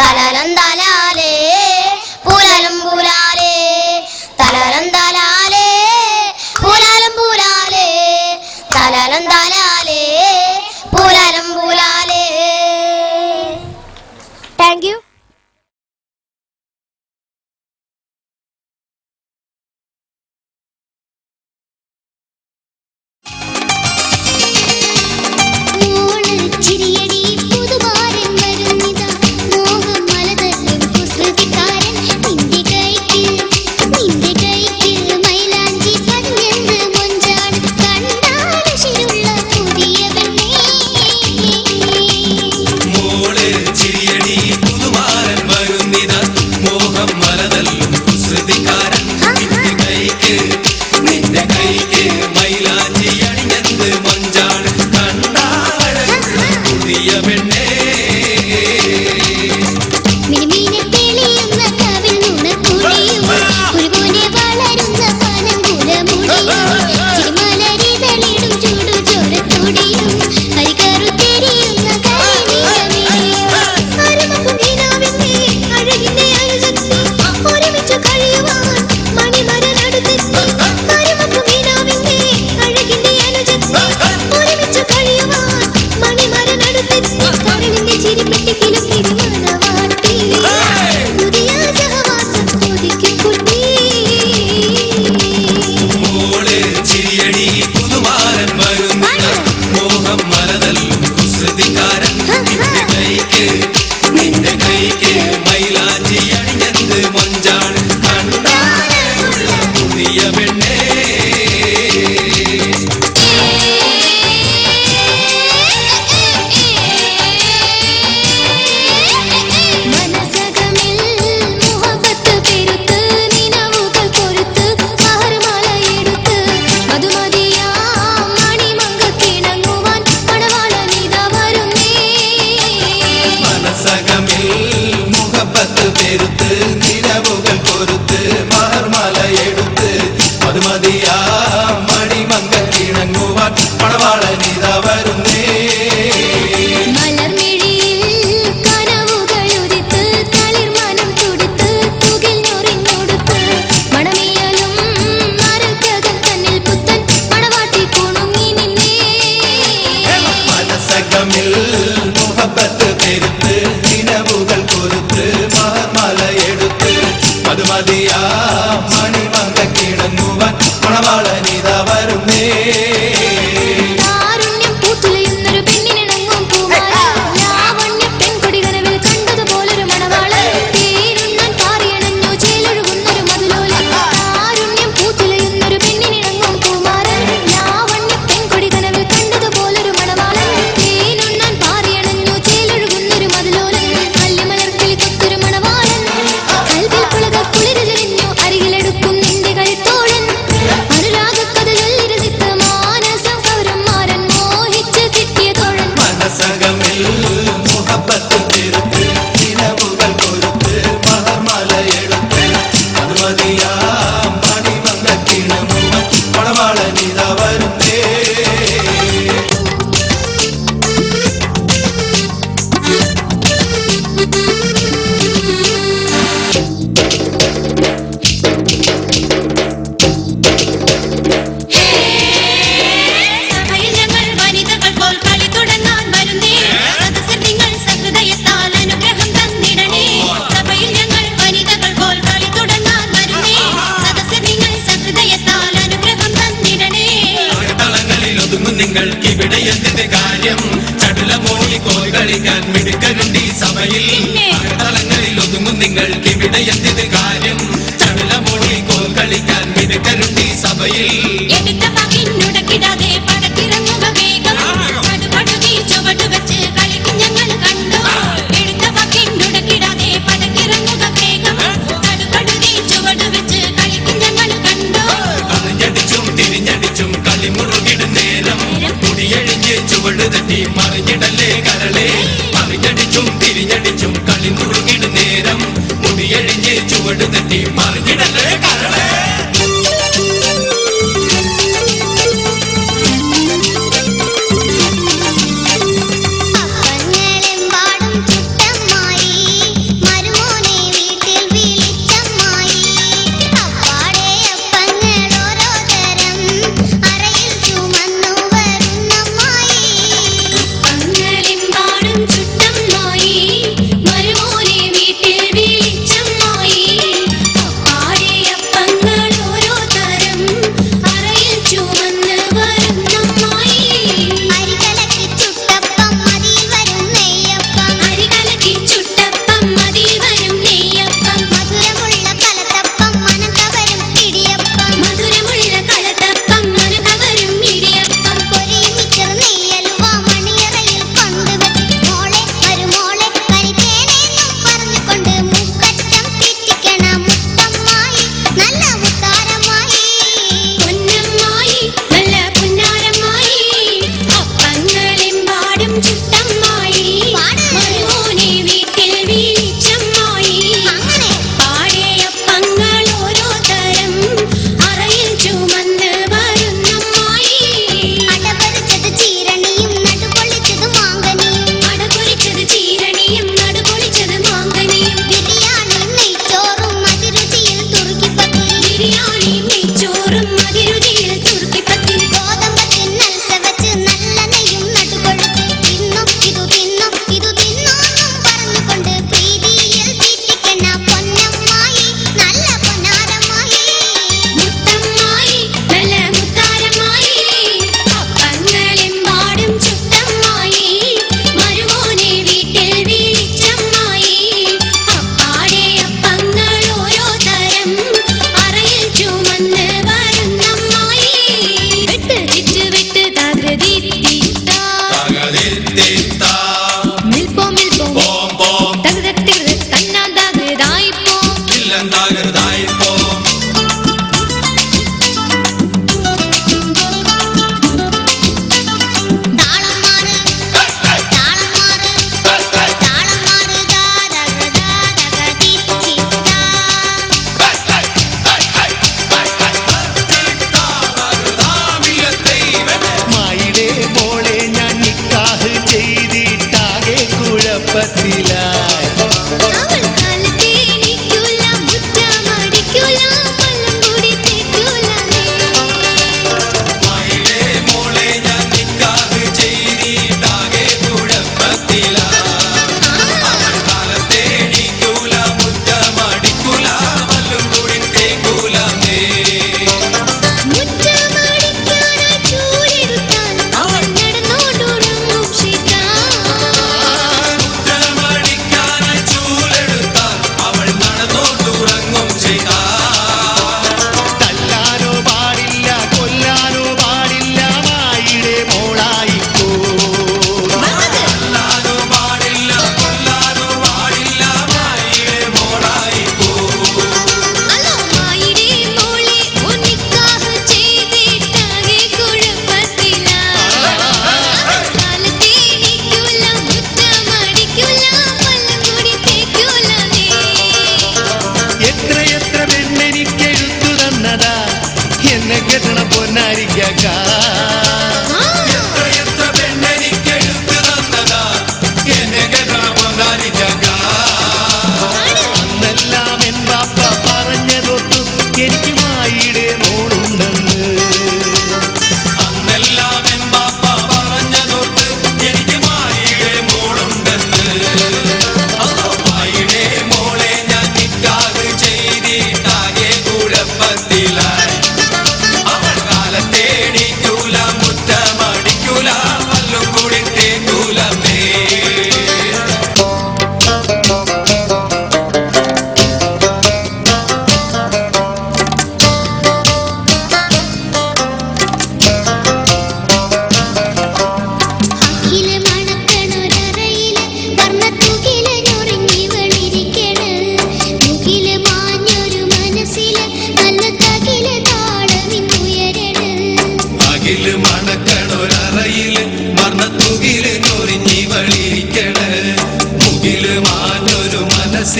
തലലം തലാലേ പൂലാലും പൂലാലേ തലലം തലാലേ പൂലാലും പൂലാലേ തലലം തലാലേ പൂലാലും പൂലാലേ. Thank you.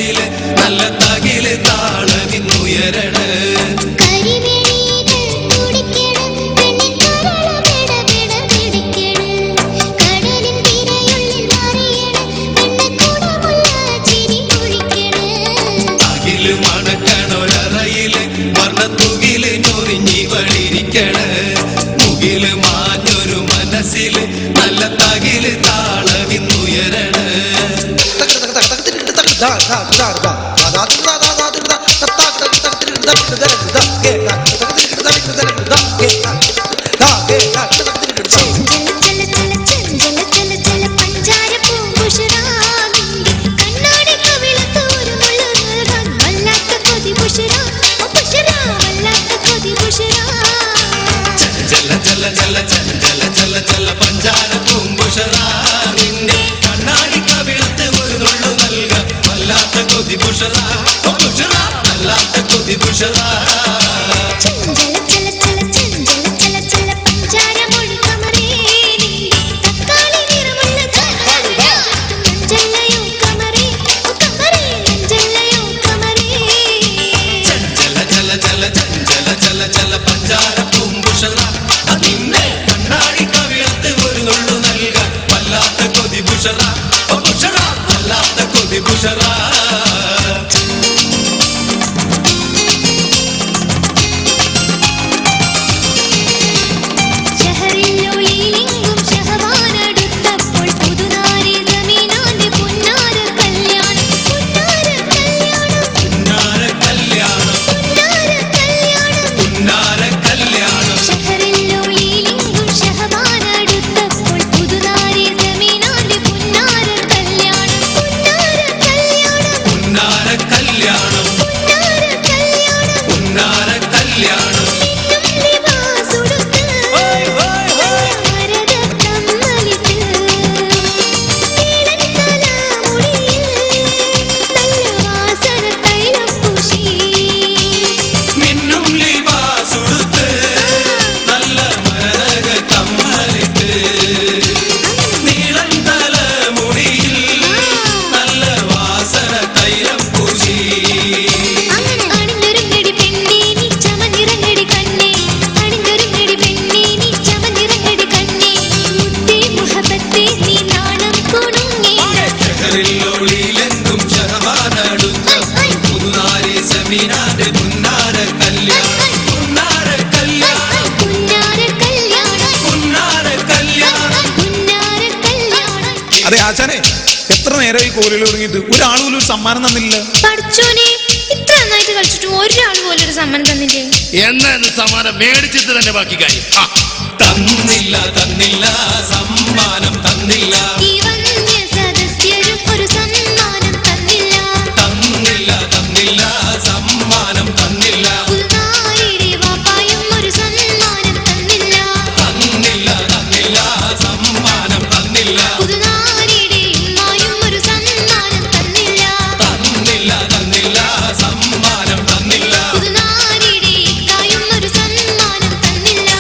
മനസ്സില് നല്ല തകില് താളമിന്നുയരണ മണക്കണൊരറയില് വർണ്ണത്തുകില് ഞൊറിഞ്ഞി വഴിരിക്കണ മുകില് മാഞ്ഞൊരു മനസ്സില് നല്ല തകില് താളമിന്നുയരണ പഞ്ചാര പൂങ്കുഷറാ നിന്നെ കണ്ണാടി കവിളത്ത് ഒരു നുള്ളു നൽക വല്ലാത്ത കൊതി പുഷറാ വല്ലാത്ത കൊതി പുഷറാ പഞ്ചാര പൂങ്കുഷറാ നിന്നെ കണ്ണാടി കവിളത്ത് ഒരു നുള്ളു നൽക വല്ലാത്ത കൊതി പുഷറാ വല്ലാത്ത കൊതി പുഷറാ അതെ ആശാനെ, എത്ര നേരം ഈ കോലിൽ തുടങ്ങിയിട്ട് ഒരാൾ പോലും ഒരു സമ്മാനം തന്നില്ല. പഠിച്ചോനെ, ഇത്ര നന്നായിട്ട് കളിച്ചിട്ട് ഒരാൾ പോലും ഒരു സമ്മാനം തന്നില്ലേ? എന്നാ സമ്മാനം മേടിച്ചിട്ട് തന്നെ ബാക്കി കാര്യം. തന്നില്ല തന്നില്ല സമ്മാനം തന്നില്ല, ഈ വന്യ സദസ്യരും ഒരു സമ്മാനം തന്നില്ല. തന്നില്ല തന്നില്ല സമ്മാനം തന്നില്ല, പുതുനാരിയുടെ വാപ്പായും ഒരു സമ്മാനം തന്നില്ല. തന്നില്ല തന്നില്ല സമ്മാനം തന്നില്ല, പുതുനാരിയുടെ ഉമ്മായും ഒരു സമ്മാനം തന്നില്ല. തന്നില്ല തന്നില്ല സമ്മാനം തന്നില്ല, പുതുനാരിയുടെ ഇക്കായും ഒരു സമ്മാനം തന്നില്ല.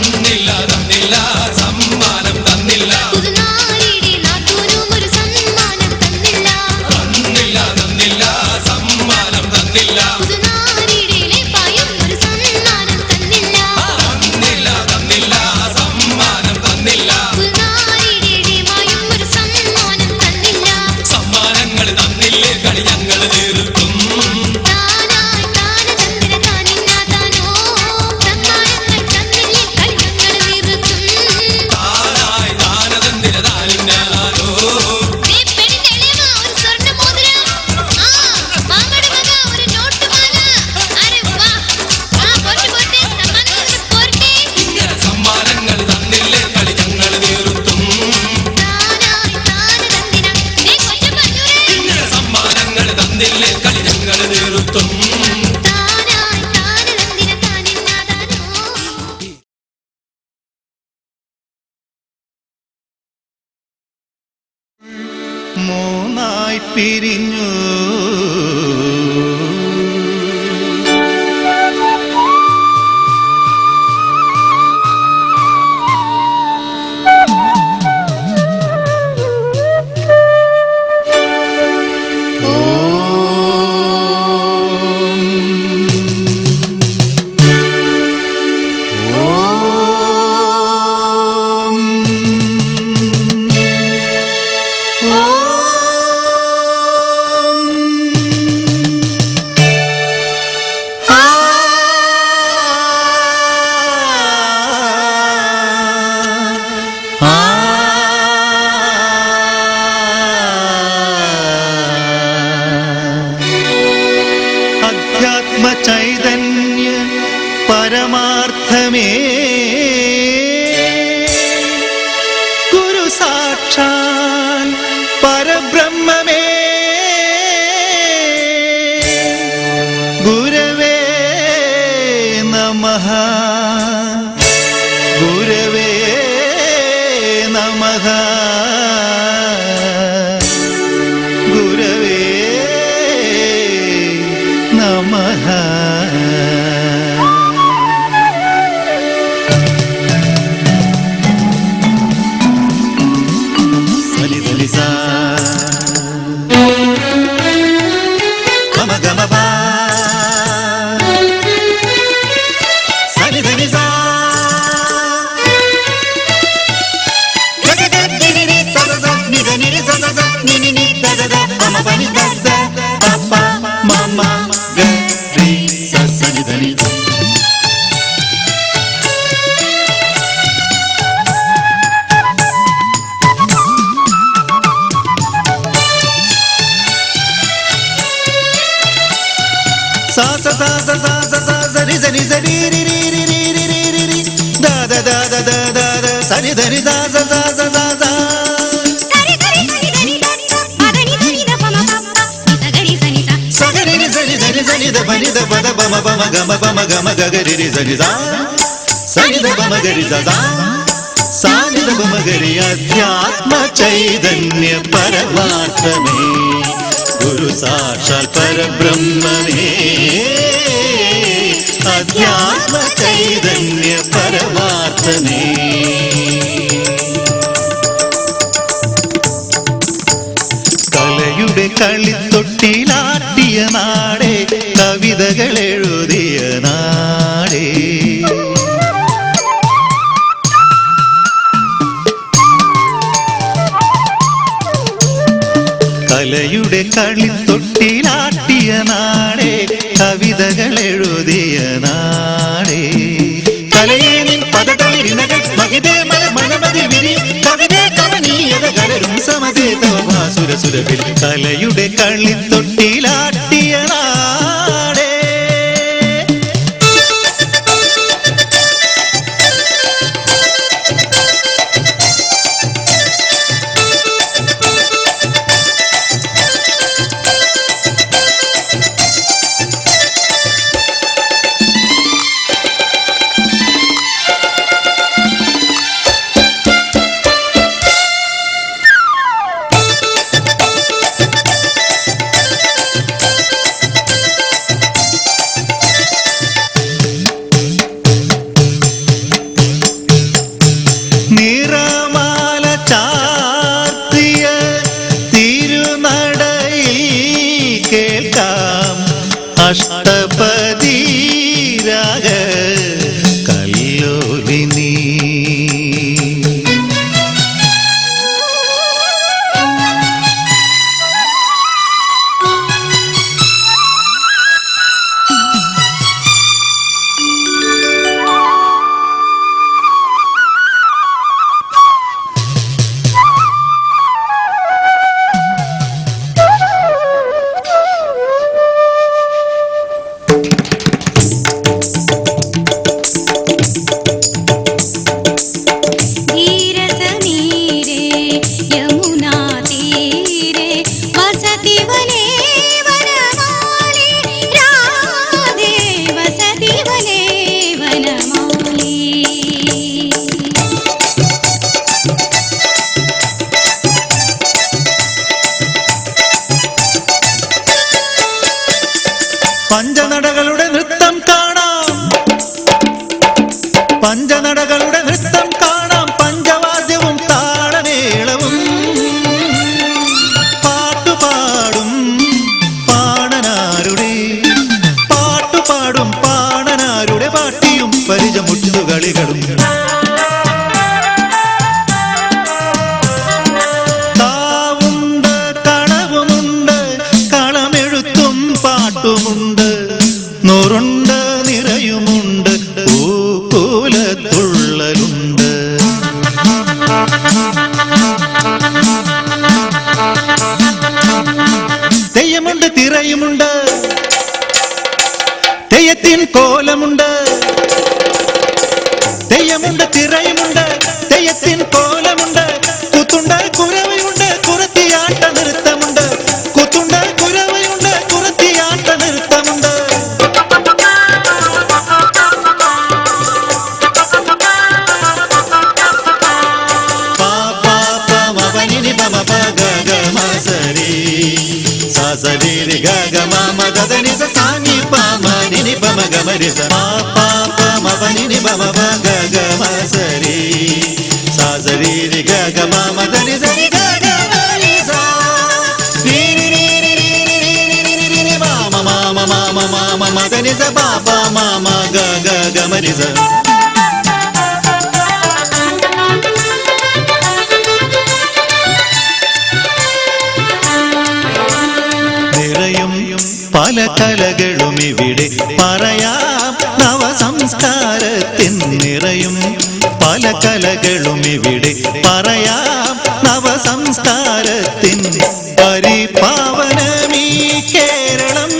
തന്നില്ല തന്നില്ല സമ്മാനം തന്നില്ല, പുതുനാരിയുടെ നാത്തൂനും ഒരു സമ്മാനം തന്നില്ല. തന്നില്ല തന്നില്ല സമ്മാനം തന്നില്ല, പുതുനാരിയുടെ ഇളയപ്പായും ഒരു സമ്മാനം തന്നില്ല. തന്നില്ല തന്നില്ല സമ്മാനം തന്നില്ല, പുതുനാരിയുടെ ഇളയമായും ഒരു സമ്മാനം തന്നില്ല. സമ്മാനങ്ങൾ തന്നില്ലേ കളി ഞങ്ങൾ തീർക്കും, താനായി താന തന്നിര താനിന്ന താനോ, സമ്മാനങ്ങൾ തന്നില്ലേ കളി ഞങ്ങൾ തീർക്കും. താനായി താനതന്തിര താനിന്നാലോ, ദേ പെണ്ണിന്റെ ഇളയമാ ഒരു സ്വർണ്ണമോതിരം. മാമയുടെ മക ഒരു നോട്ടുമാല. അരെ വാ, പോരട്ടെ സമ്മാനങ്ങൾ പോരട്ടെ. ഇങ്ങനെ സമ്മാനങ്ങൾ തന്നില്ലേ കളി ഞങ്ങൾ തീർത്തും, താനായി താന തന്നിര ദേ കൊച്ചൻ പറഞ്ഞൂരേ. ഇങ്ങനെ സമ്മാനങ്ങൾ തന്നില്ലേ കളി ഞങ്ങൾ തീർത്തും. താനായി താന തന്നിര താനിന്ന താനോ. മൂന്നായി പിരിഞ്ഞു ഓ अध्यात्म चैतन्य परमात्मे गुरु साक्षात परब्रह्मणे अध्यात्म चैतन्य परमात्मे കലയുടെ കളിത്തൊട്ടിലാട്ടിയ നാടേ കവിതകൾ എഴുതിയ നാടേ കലയുടെ കളിത്തൊട്ടിലാട്ടിയ നാടേ കവിതകൾ എഴുതിയ നാടേ കലയേനിൻ പദകളിരിണകൾ മഹിതേ മലമണമതി വിരി കവിതേ കവനീയതകളും സമതേ തവസുരസുരവിൽ കലയുടെ കളിത്തൊട്ടിലാട്ടിയ നാടേ अष्टपदी राग कल्लोलिनी പഞ്ചനടകളുടെ നൃത്തം കാണാം പഞ്ചനടകളുടെ നൃത്തം കാണാം പഞ്ചവാദ്യവും താളമേളവും പാട്ടുപാടും പാണനാരുടെ പാട്ടുപാടും പാണനാരുടെ പാട്ടിയും പരിചമുട്ടുകളികളും താവുണ്ട് കളവുമുണ്ട് കളമെഴുത്തും പാട്ടുമുണ്ട് നൂറുണ്ട് നിറയുമുണ്ട് പൂക്കുലത്തുള്ളലുണ്ട് തെയ്യമുണ്ട് തിറയുമുണ്ട് തെയ്യത്തിൻ കോലമുണ്ട് തെയ്യമുണ്ട് തിറയുമുണ്ട് തെയ്യത്തിൻ കോലമുണ്ട് കുത്തുണ്ട് കുരവയുണ്ട് കുറത്തിയാട്ട നൃത്തമുണ്ട് കുത്തുണ്ട് കുരവയുണ്ട് കുറത്തിയാട്ട നൃത്തമുണ്ട് സരി ഗ ഗ മ മ ധ ധ നി സ സ നി പ മ നി നി പ മ ഗ മ രി സ പ പ പ മ പ നി നി പ മ പ ഗ ഗ മ സ രി സ സ രി രി ഗ ഗ മ മ ധ നി സ രി ഗ ഗ മ രി സ രി രി രി രി രി രി രി രി രി രി മ മ മ മ മ മ മ മ മ ധ നി സ പ പ മ മ ഗ ഗ ഗ മ രി സ. പല കലകളും ഇവിടെ പറയാം നവസംസ്കാരത്തിൻ നിറയും പല കലകളും ഇവിടെ പറയാം നവസംസ്കാരത്തിൻ പരിപാവനമീ കേരളം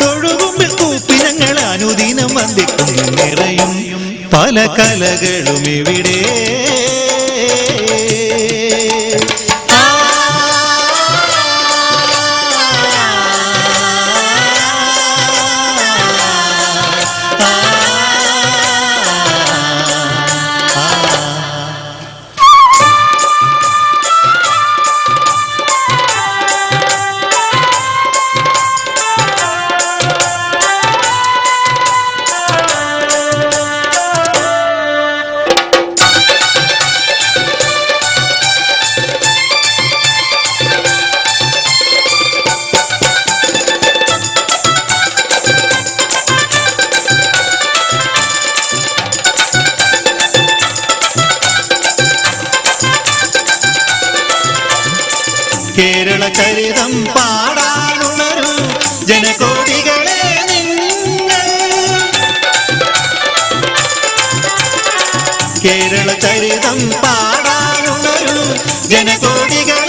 തൊഴുകുമ്പിൽ കൂപ്പി ഞങ്ങൾ അനുദിനം വന്ദിക്കുന്നു നിറയും പല കലകളും ഇവിടെ കേരള ചരിതം പാടാനുണരൂ ജനകോടികളെ നിങ്ങൾ കേരള ചരിതം പാടാനുണരൂ ജനകോടികളെ